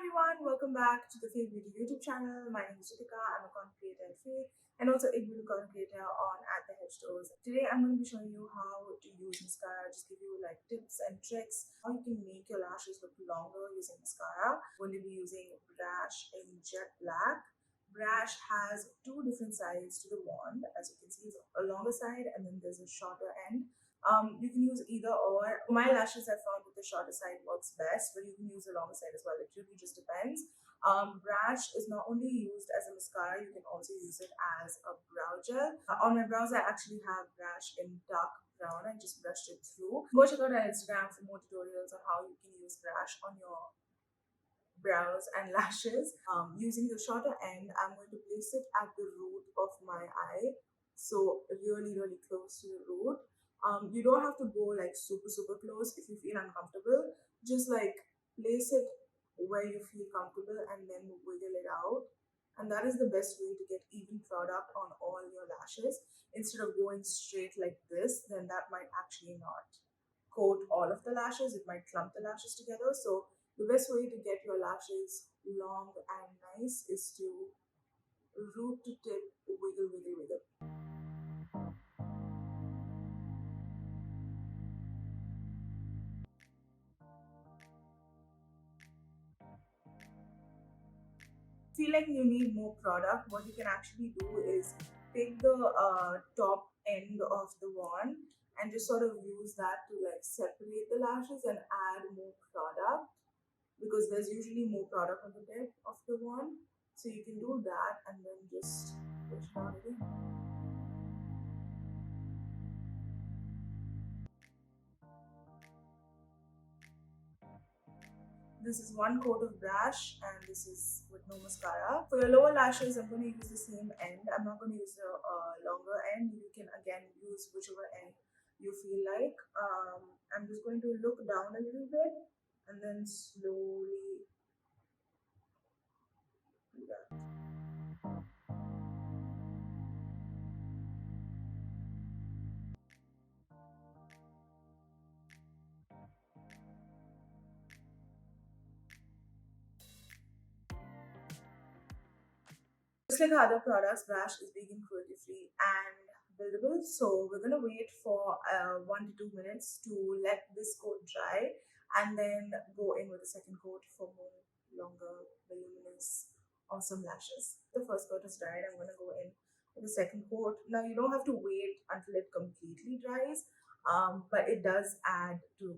everyone, welcome back to the FAE Beauty YouTube channel. My name is Hrithika. I'm a content creator at FAE and also a beauty content creator on At the Head Stores. Today I'm going to be showing you how to use mascara, just give you like tips and tricks, how you can make your lashes look longer using mascara. I'm going to be using Brash in Jet Black. Brash has two different sides to the wand. As you can see, it's a longer side and then there's a shorter end. You can use either or. My lashes I found that the shorter side works best, but you can use the longer side as well. It really just depends. Brash is not only used as a mascara, you can also use it as a brow gel. On my brows, I actually have Brash in dark brown. I just brushed it through. Go check out our Instagram for more tutorials on how you can use Brash on your brows and lashes. Using the shorter end, I'm going to place it at the root of my eye, so really close to the root. You don't have to go like super close. If you feel uncomfortable, just like place it where you feel comfortable and then wiggle it out. And that is the best way to get even product on all your lashes. Instead of going straight like this, then that might actually not coat all of the lashes. It might clump the lashes together. So the best way to get your lashes long and nice is to root to tip, wiggle. Feel like you need more product, what you can actually do is take the top end of the wand and just sort of use that to like separate the lashes and add more product, because there's usually more product on the tip of the wand. So you can do that and then just push it out again. This is one coat of Brash and this is with no mascara. For your lower lashes, I'm going to use the same end. I'm not going to use the longer end. You can again use whichever end you feel like. I'm just going to look down a little bit and then slowly do that. Just like other products, Brash is vegan, cruelty-free and buildable. So we're going to wait for 1 to 2 minutes to let this coat dry and then go in with the second coat for more longer, voluminous, awesome lashes. The first coat is dried. I'm going to go in with the second coat. Now you don't have to wait until it completely dries, but it does add to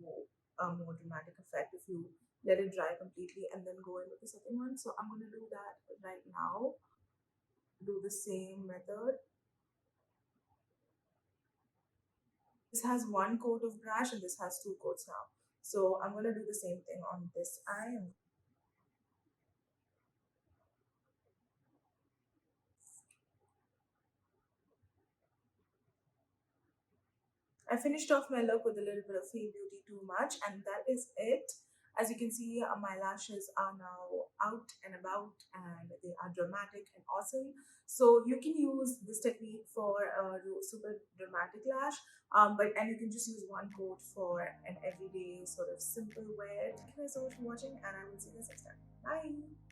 a more dramatic effect if you let it dry completely and then go in with the second one. So I'm going to do that right now. Do the same method. This has one coat of Brash and this has two coats now. So I'm going to do the same thing on this eye. I finished off my look with a little bit of FAE Beauty Too Much, and that is it. As you can see, my lashes are now out and about and they are dramatic and awesome. So you can use this technique for a super dramatic lash, and you can just use one coat for an everyday sort of simple wear. Thank you guys so much for watching and I will see you guys next time. Bye!